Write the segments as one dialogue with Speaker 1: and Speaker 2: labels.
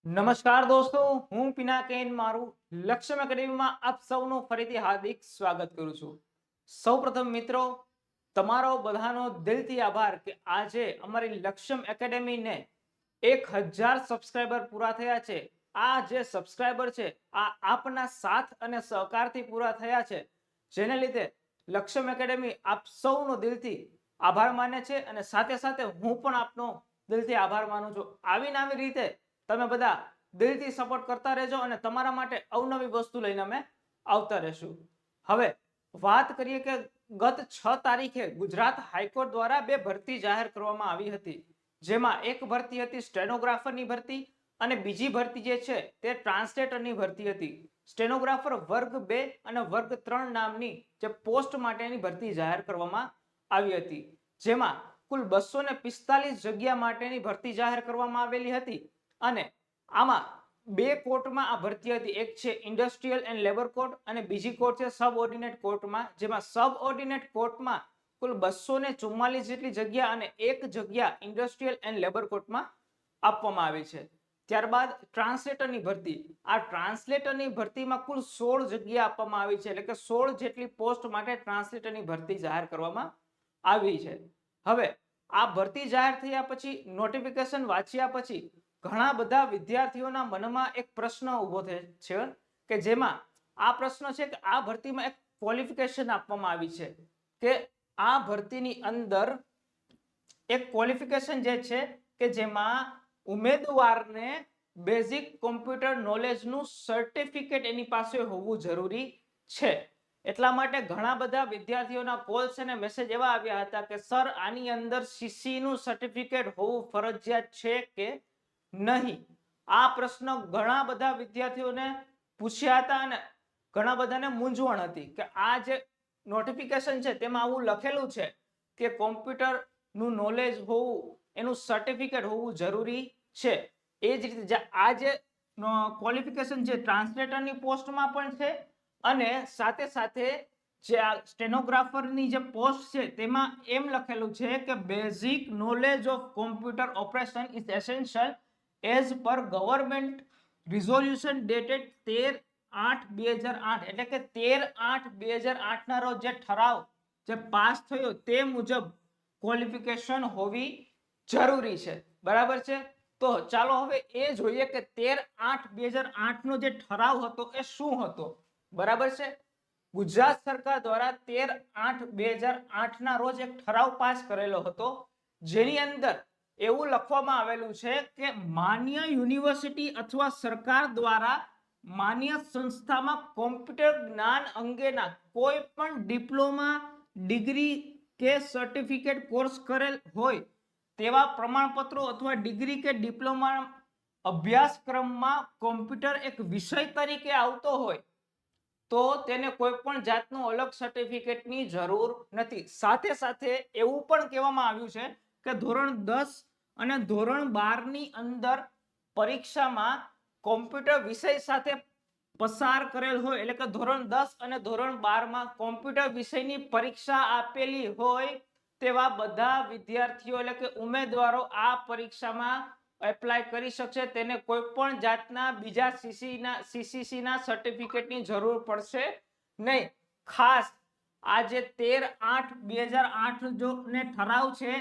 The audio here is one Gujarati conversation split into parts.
Speaker 1: નમસ્કાર દોસ્તો, હું પિનાકેન મારું લક્ષ્યમ એકેડેમીમાં આપ સૌનું ફરીથી હાર્દિક સ્વાગત કરું છું. સૌપ્રથમ મિત્રો, તમારો બધાનો દિલથી આભાર કે આજે અમારી લક્ષ્યમ એકેડેમીને 1000 સબસ્ક્રાઇબર પૂરા થયા છે. આ જે સબસ્ક્રાઇબર છે આ આપના સાથ અને સહકારથી પૂરા થયા છે, જેને લીધે લક્ષ્યમ એકેડેમી આપ સૌનો દિલથી આભાર માને છે અને સાથે સાથે હું પણ આપનો દિલથી આભાર માનું છું. આવી રીતે તમે બધા દિલથી સપોર્ટ કરતા રહેજો અને તમારા માટે અવનવી વસ્તુ લઈને અમે આવતા રહેશું. હવે વાત કરીએ કે ગત 6 તારીખે ગુજરાત હાઈકોર્ટ દ્વારા બે ભરતી જાહેર કરવામાં આવી હતી, જેમાં એક ભરતી હતી સ્ટેનોગ્રાફરની ભરતી અને બીજી ભરતી જે છે તે ટ્રાન્સલેટરની ભરતી હતી. સ્ટેનોગ્રાફર વર્ગ 2 અને વર્ગ 3 નામની જે પોસ્ટ માટેની ભરતી જાહેર કરવામાં આવી હતી, જેમાં કુલ 245 જગ્યા માટેની ભરતી જાહેર કરવામાં આવેલી હતી અને આમાં બે કોર્ટમાં આ ભરતી હતી. એક છે ઇન્ડસ્ટ્રીયલ એન્ડ લેબર કોર્ટ અને બીજી કોર્ટ છે સબઓર્ડિનેટ કોર્ટમાં, જેમાં સબઓર્ડિનેટ કોર્ટમાં કુલ 244 જેટલી જગ્યા અને એક જગ્યા ઇન્ડસ્ટ્રીયલ એન્ડ લેબર કોર્ટમાં આપવામાં આવી છે. ત્યારબાદ ટ્રાન્સલેટરની ભરતી, આ ટ્રાન્સલેટરની ભરતીમાં કુલ 16 જગ્યા આપવામાં આવી છે, એટલે કે 16 જેટલી પોસ્ટ માટે ટ્રાન્સલેટરની ભરતી જાહેર કરવામાં આવી છે. હવે આ ભરતી જાહેર થયા પછી નોટિફિકેશન વાંચ્યા પછી ઘણા બધા વિદ્યાર્થીઓના મનમાં એક પ્રશ્ન ઊભો થાય છે કે જેમાં આ પ્રશ્ન છે કે આ ભરતીમાં એક ક્વોલિફિકેશન આપવામાં આવી છે કે આ ભરતીની અંદર એક ક્વોલિફિકેશન જે છે કે જેમાં ઉમેદવારને બેઝિક કોમ્પ્યુટર નોલેજનું સર્ટિફિકેટ એની પાસે હોવું જરૂરી છે. એટલા માટે ઘણા બધા વિદ્યાર્થીઓના કોલ્સ અને મેસેજ એવા આવ્યા હતા કે સર આની અંદર સીસી નું સર્ટિફિકેટ હોવું ફરજિયાત છે કે નહીં. આ પ્રશ્ન ઘણા બધા વિદ્યાર્થીઓને પૂછ્યા હતા અને ઘણા બધાને મૂંઝવણ હતી કે આ જે નોટિફિકેશન છે તેમાં આવું લખેલું છે કે કોમ્પ્યુટર નું નોલેજ હોવું, એનું સર્ટિફિકેટ હોવું જરૂરી છે. એ જ રીતે આ જે ક્વોલિફિકેશન છે ટ્રાન્સલેટરની પોસ્ટમાં પણ છે અને સાથે સાથે જે આ સ્ટેનોગ્રાફરની જે પોસ્ટ છે તેમાં એમ લખેલું છે કે basic knowledge of computer operation is essential as per government resolution dated 13/8/2008, એટલે કે 13/8/2008 ના રોજ જે ઠરાવ જે પાસ થયો તે મુજબ ક્વોલિફિકેશન હોવી જરૂરી છે. બરાબર છે? તો ચાલો હવે એ જોઈએ કે 13/8/2008 નો જે ઠરાવ હતો એ શું હતો. બરાબર છે? ગુજરાત સરકાર દ્વારા 13/8/2008 ના રોજ એક ઠરાવ પાસ કરેલો હતો, જેની અંદર એવું લખવામાં આવેલું છે કે માન્ય યુનિવર્સિટી અથવા સરકાર દ્વારા માન્ય સંસ્થામાં કોમ્પ્યુટર જ્ઞાન અંગેના કોઈ પણ ડિપ્લોમા, ડિગ્રી કે સર્ટિફિકેટ કોર્સ કરેલ હોય તેવા પ્રમાણપત્રો અથવા ડિગ્રી કે ડિપ્લોમા અભ્યાસક્રમમાં કોમ્પ્યુટર એક વિષય તરીકે આવતો હોય તો તેને કોઈ પણ જાતનું અલગ સર્ટિફિકેટની જરૂર નથી. સાથે સાથે એવું પણ કહેવામાં આવ્યું છે કે ધોરણ 10 અને ધોરણ 12 ની અંદર પરીક્ષામાં કોમ્પ્યુટર વિષય સાથે પસાર કરેલ હોય, એટલે કે ધોરણ 10 અને ધોરણ 12 માં કોમ્પ્યુટર વિષયની પરીક્ષા આપેલી હોય તેવા બધા વિદ્યાર્થીઓ એટલે કે ઉમેદવારો આ પરીક્ષામાં એપ્લાય કરી શકશે. તેને કોઈ પણ જાતના બીજા સીસીસી ના સર્ટિફિકેટની જરૂર પડશે નહીં. ખાસ આ જે 13/8/2008 જો ને ઠરાવ છે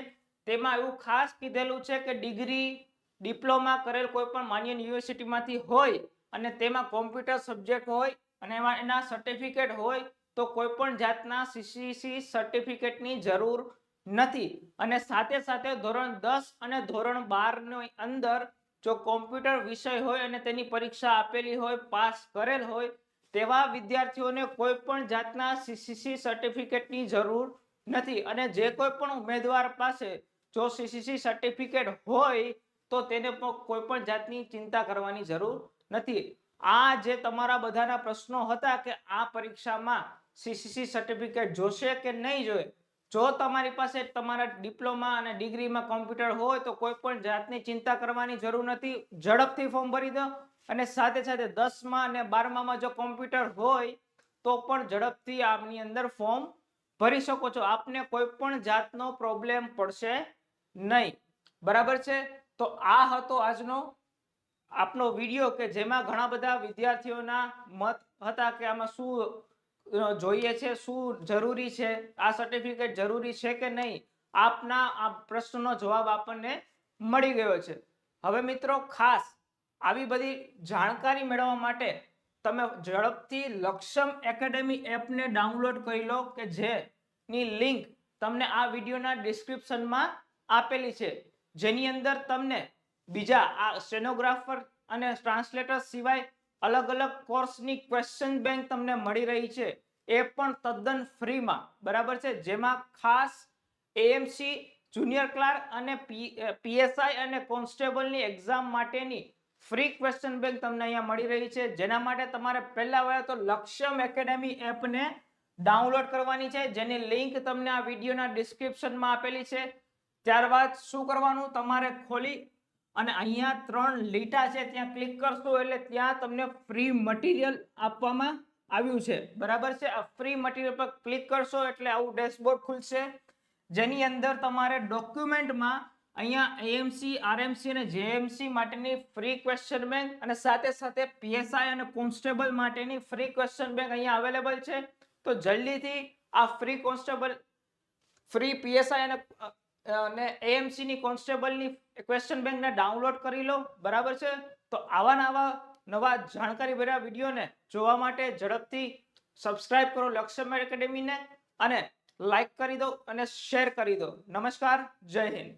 Speaker 1: તેમાં એવું ખાસ કીધેલું છે કે ડિગ્રી, ડિપ્લોમા કરેલ કોઈ પણ માન્ય યુનિવર્સિટીમાંથી હોય અને તેમાં કોમ્પ્યુટર સબ્જેક્ટ હોય અને એના સર્ટિફિકેટ હોય તો કોઈ પણ જાતના સીસીસી સર્ટિફિકેટની જરૂર નથી. અને સાથે સાથે ધોરણ 10 અને ધોરણ 12 ની અંદર જો કોમ્પ્યુટર વિષય હોય અને તેની પરીક્ષા આપેલી હોય, પાસ કરેલ હોય તેવા વિદ્યાર્થીઓને કોઈ પણ જાતના સીસીસી સર્ટિફિકેટની જરૂર નથી. અને જે કોઈ પણ ઉમેદવાર પાસે જો સીસીસી સર્ટિફિકેટ હોય તો તેને કોઈ પણ જાતની ચિંતા કરવાની જરૂર નથી. આ જે તમારા બધાના પ્રશ્નો હતા કે આ પરીક્ષામાં સીસીસી સર્ટિફિકેટ જોશે કે નહીં જોઈએ, જો તમારી પાસે તમારા ડિપ્લોમા અને ડિગ્રીમાં કોમ્પ્યુટર હોય તો કોઈ પણ જાતની ચિંતા કરવાની જરૂર નથી. ઝડપથી ફોર્મ ભરી દો અને સાથે સાથે 10મા અને 12મામાં જો કોમ્પ્યુટર હોય તો પણ ઝડપથી આની અંદર ફોર્મ ભરી શકો છો. આપને કોઈ પણ જાતનો પ્રોબ્લેમ પડશે નહીં. બરાબર છે? તો આ હતો આજનો આપનો વિડીયો કે જેમાં ઘણા બધા વિદ્યાર્થીઓના મત હતા કે આમાં શું જોઈએ છે, શું જરૂરી છે, આ સર્ટિફિકેટ જરૂરી છે કે નહીં, આપના આ પ્રશ્નનો જવાબ આપણને મળી ગયો છે. હવે મિત્રો ખાસ આવી બધી જાણકારી મેળવવા માટે તમે ઝડપથી લક્ષમ એકેડેમી એપને ડાઉનલોડ કરી લો કે જેની લિંક તમને આ વિડીયોના ડિસ્ક્રિપ્શનમાં આપેલી છે, જેની અંદર તમને બીજા આ સ્ટેનોગ્રાફર અને ટ્રાન્સલેટર સિવાય અલગ અલગ કોર્સની ક્વેશ્ચન બેંક તમને મળી રહી છે, એ પણ તદ્દન ફ્રીમાં, બરાબર છે. જેમાં ખાસ એએમસી, જુનિયર ક્લાર્ક અને પીએસઆઈ અને કોન્સ્ટેબલની એક્ઝામ માટેની ફ્રી ક્વેશ્ચન બેંક તમને અહીંયા મળી રહી છે, જેના માટે તમારે પહેલા વહેલા તો લક્ષમ એકેડેમી એપને ડાઉનલોડ કરવાની છે, જેની લિંક તમને આ વિડીયોના ડિસ્ક્રિપ્શનમાં આપેલી છે. ત્યારબાદ શું કરવાનું, તમારે ખોલી અને અહીંયા 3 લીટા છે ત્યાં ક્લિક કરશો એટલે ત્યાં તમને ફ્રી મટીરિયલ આપવામાં આવ્યું છે, બરાબર છે. આ ફ્રી મટીરિયલ પર ક્લિક કરશો એટલે આવું ડેશબોર્ડ ખુલશે, જેની અંદર તમારે ડોક્યુમેન્ટમાં અહીંયા એએમસી, આરએમસી અને જેએમસી માટેની ફ્રી ક્વેશ્ચન બેંક અને સાથે સાથે પીએસઆઈ અને કોન્સ્ટેબલ માટેની ફ્રી ક્વેશ્ચન બેંક અહીંયા અવેલેબલ છે. તો જલ્દીથી આ ફ્રી કોન્સ્ટેબલ, ફ્રી પીએસઆઈ અને એએમસી ની કોન્સ્ટેબલની ક્વેશ્ચન બેંકને ડાઉનલોડ કરી લો, બરાબર છે. તો આવા નવા જાણકારી ભર્યા વિડીયોને જોવા માટે ઝડપથી સબસ્ક્રાઇબ કરો લક્ષમ એકેડેમીને અને લાઈક કરી દો અને શેર કરી દો. નમસ્કાર, જય હિન્દ.